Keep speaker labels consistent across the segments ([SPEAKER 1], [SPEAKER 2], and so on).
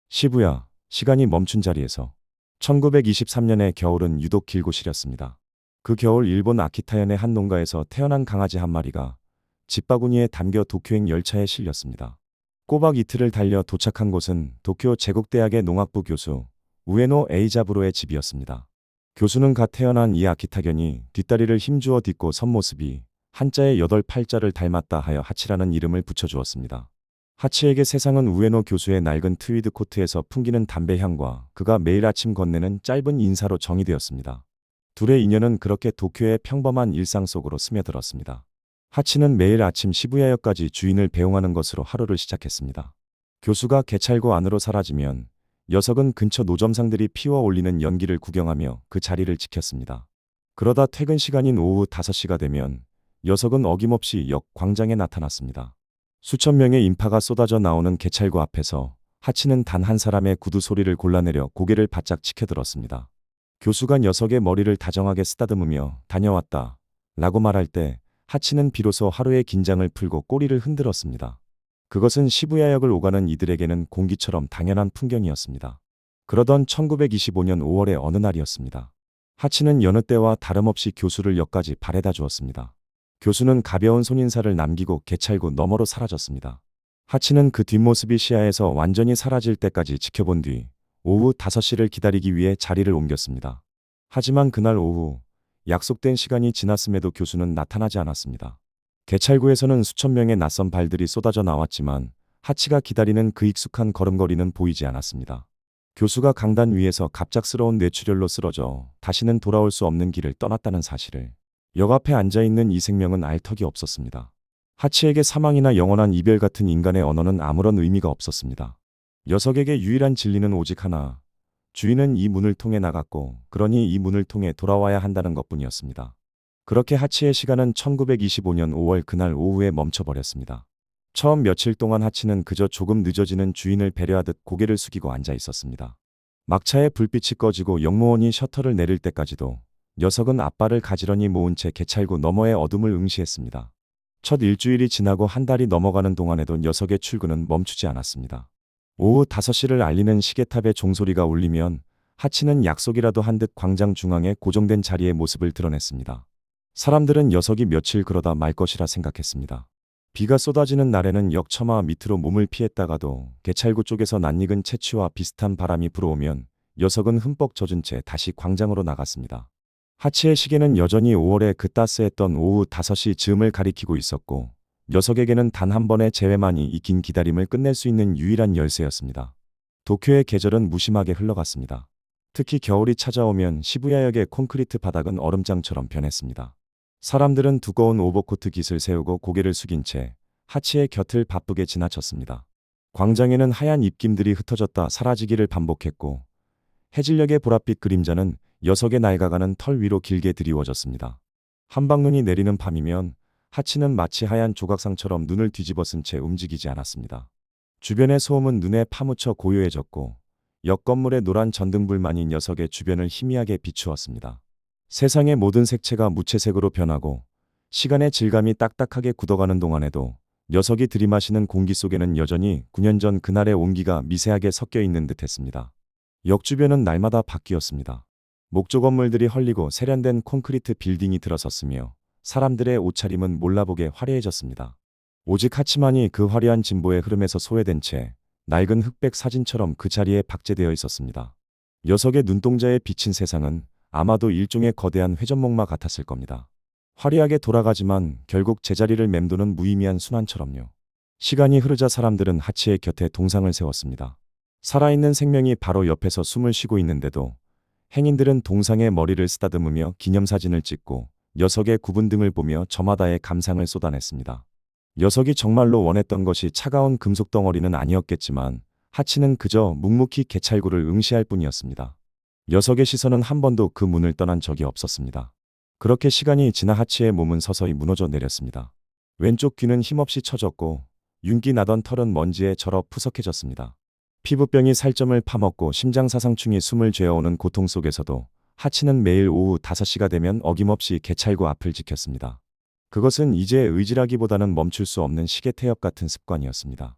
[SPEAKER 1] 시부야, 시간이 멈춘 자리에서 1923년의 겨울은 유독 길고 시렸습니다. 그 겨울 일본 아키타현의 한 농가에서 태어난 강아지 한 마리가 집바구니에 담겨 도쿄행 열차에 실렸습니다. 꼬박 이틀을 달려 도착한 곳은 도쿄 제국대학의 농학부 교수 우에노 에이자부로의 집이었습니다. 교수는 갓 태어난 이 아키타견이 뒷다리를 힘주어 딛고 선 모습이 한자의 8팔자를 닮았다 하여 하치라는 이름을 붙여주었습니다. 하치에게 세상은 우에노 교수의 낡은 트위드 코트에서 풍기는 담배 향과 그가 매일 아침 건네는 짧은 인사로 정의되었습니다. 둘의 인연은 그렇게 도쿄의 평범한 일상 속으로 스며들었습니다. 하치는 매일 아침 시부야역까지 주인을 배웅하는 것으로 하루를 시작했습니다. 교수가 개찰구 안으로 사라지면 녀석은 근처 노점상들이 피워 올리는 연기를 구경하며 그 자리를 지켰습니다. 그러다 퇴근 시간인 오후 5시가 되면 녀석은 어김없이 역 광장에 나타났습니다. 수천 명의 인파가 쏟아져 나오는 개찰구 앞에서 하치는 단 한 사람의 구두 소리를 골라내려 고개를 바짝 치켜들었습니다. 교수가 녀석의 머리를 다정하게 쓰다듬으며 다녀왔다 라고 말할 때 하치는 비로소 하루의 긴장을 풀고 꼬리를 흔들었습니다. 그것은 시부야역을 오가는 이들에게는 공기처럼 당연한 풍경이었습니다. 그러던 1925년 5월의 어느 날이었습니다. 하치는 여느 때와 다름없이 교수를 역까지 바래다 주었습니다. 교수는 가벼운 손인사를 남기고 개찰구 너머로 사라졌습니다. 하치는 그 뒷모습이 시야에서 완전히 사라질 때까지 지켜본 뒤 오후 5시를 기다리기 위해 자리를 옮겼습니다. 하지만 그날 오후 약속된 시간이 지났음에도 교수는 나타나지 않았습니다. 개찰구에서는 수천 명의 낯선 발들이 쏟아져 나왔지만 하치가 기다리는 그 익숙한 걸음걸이는 보이지 않았습니다. 교수가 강단 위에서 갑작스러운 뇌출혈로 쓰러져 다시는 돌아올 수 없는 길을 떠났다는 사실을 역 앞에 앉아있는 이 생명은 알 턱이 없었습니다. 하치에게 사망이나 영원한 이별 같은 인간의 언어는 아무런 의미가 없었습니다. 녀석에게 유일한 진리는 오직 하나, 주인은 이 문을 통해 나갔고 그러니 이 문을 통해 돌아와야 한다는 것뿐이었습니다. 그렇게 하치의 시간은 1925년 5월 그날 오후에 멈춰버렸습니다. 처음 며칠 동안 하치는 그저 조금 늦어지는 주인을 배려하듯 고개를 숙이고 앉아 있었습니다. 막차의 불빛이 꺼지고 역무원이 셔터를 내릴 때까지도 녀석은 앞발을 가지런히 모은 채 개찰구 너머의 어둠을 응시했습니다. 첫 일주일이 지나고 한 달이 넘어가는 동안에도 녀석의 출근은 멈추지 않았습니다. 오후 5시를 알리는 시계탑의 종소리가 울리면 하치는 약속이라도 한 듯 광장 중앙에 고정된 자리의 모습을 드러냈습니다. 사람들은 녀석이 며칠 그러다 말 것이라 생각했습니다. 비가 쏟아지는 날에는 역 처마 밑으로 몸을 피했다가도 개찰구 쪽에서 낯익은 채취와 비슷한 바람이 불어오면 녀석은 흠뻑 젖은 채 다시 광장으로 나갔습니다. 하치의 시계는 여전히 5월에 그 따스했던 오후 5시 즈음을 가리키고 있었고 녀석에게는 단 한 번의 재회만이 이 긴 기다림을 끝낼 수 있는 유일한 열쇠였습니다. 도쿄의 계절은 무심하게 흘러갔습니다. 특히 겨울이 찾아오면 시부야역의 콘크리트 바닥은 얼음장처럼 변했습니다. 사람들은 두꺼운 오버코트 깃을 세우고 고개를 숙인 채 하치의 곁을 바쁘게 지나쳤습니다. 광장에는 하얀 입김들이 흩어졌다 사라지기를 반복했고 해질녘의 보랏빛 그림자는 녀석의 낡아가는 털 위로 길게 드리워졌습니다. 한방눈이 내리는 밤이면 하치는 마치 하얀 조각상처럼 눈을 뒤집어 쓴 채 움직이지 않았습니다. 주변의 소음은 눈에 파묻혀 고요해졌고 역 건물의 노란 전등불만이 녀석의 주변을 희미하게 비추었습니다. 세상의 모든 색채가 무채색으로 변하고 시간의 질감이 딱딱하게 굳어가는 동안에도 녀석이 들이마시는 공기 속에는 여전히 9년 전 그날의 온기가 미세하게 섞여 있는 듯했습니다. 역 주변은 날마다 바뀌었습니다. 목조 건물들이 헐리고 세련된 콘크리트 빌딩이 들어섰으며 사람들의 옷차림은 몰라보게 화려해졌습니다. 오직 하치만이 그 화려한 진보의 흐름에서 소외된 채 낡은 흑백 사진처럼 그 자리에 박제되어 있었습니다. 녀석의 눈동자에 비친 세상은 아마도 일종의 거대한 회전목마 같았을 겁니다. 화려하게 돌아가지만 결국 제자리를 맴도는 무의미한 순환처럼요. 시간이 흐르자 사람들은 하치의 곁에 동상을 세웠습니다. 살아있는 생명이 바로 옆에서 숨을 쉬고 있는데도 행인들은 동상의 머리를 쓰다듬으며 기념사진을 찍고 녀석의 굽은 등을 보며 저마다의 감상을 쏟아냈습니다. 녀석이 정말로 원했던 것이 차가운 금속 덩어리는 아니었겠지만 하치는 그저 묵묵히 개찰구를 응시할 뿐이었습니다. 녀석의 시선은 한 번도 그 문을 떠난 적이 없었습니다. 그렇게 시간이 지나 하치의 몸은 서서히 무너져 내렸습니다. 왼쪽 귀는 힘없이 처졌고 윤기 나던 털은 먼지에 절어 푸석해졌습니다. 피부병이 살점을 파먹고 심장사상충이 숨을 죄어오는 고통 속에서도 하치는 매일 오후 5시가 되면 어김없이 개찰구 앞을 지켰습니다. 그것은 이제 의지라기보다는 멈출 수 없는 시계 태엽 같은 습관이었습니다.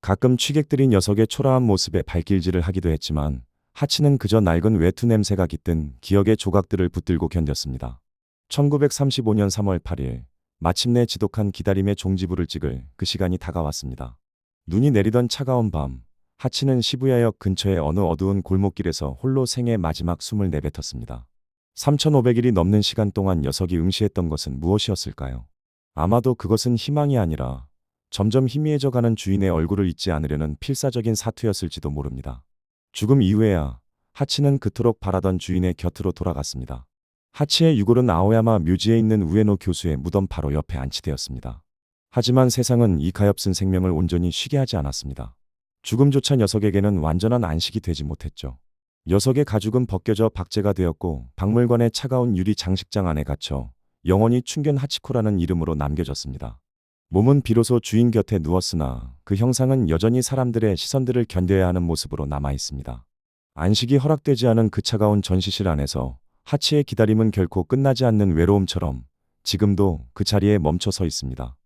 [SPEAKER 1] 가끔 취객들이 녀석의 초라한 모습에 발길질을 하기도 했지만 하치는 그저 낡은 외투 냄새가 깃든 기억의 조각들을 붙들고 견뎠습니다. 1935년 3월 8일, 마침내 지독한 기다림의 종지부를 찍을 그 시간이 다가왔습니다. 눈이 내리던 차가운 밤, 하치는 시부야역 근처의 어느 어두운 골목길에서 홀로 생애 마지막 숨을 내뱉었습니다. 3,500일이 넘는 시간 동안 녀석이 응시했던 것은 무엇이었을까요? 아마도 그것은 희망이 아니라 점점 희미해져가는 주인의 얼굴을 잊지 않으려는 필사적인 사투였을지도 모릅니다. 죽음 이후에야 하치는 그토록 바라던 주인의 곁으로 돌아갔습니다. 하치의 유골은 아오야마 묘지에 있는 우에노 교수의 무덤 바로 옆에 안치되었습니다. 하지만 세상은 이 가엾은 생명을 온전히 쉬게 하지 않았습니다. 죽음조차 녀석에게는 완전한 안식이 되지 못했죠. 녀석의 가죽은 벗겨져 박제가 되었고 박물관의 차가운 유리 장식장 안에 갇혀 영원히 충견 하치코라는 이름으로 남겨졌습니다. 몸은 비로소 주인 곁에 누웠으나 그 형상은 여전히 사람들의 시선들을 견뎌야 하는 모습으로 남아 있습니다. 안식이 허락되지 않은 그 차가운 전시실 안에서 하치의 기다림은 결코 끝나지 않는 외로움처럼 지금도 그 자리에 멈춰 서 있습니다.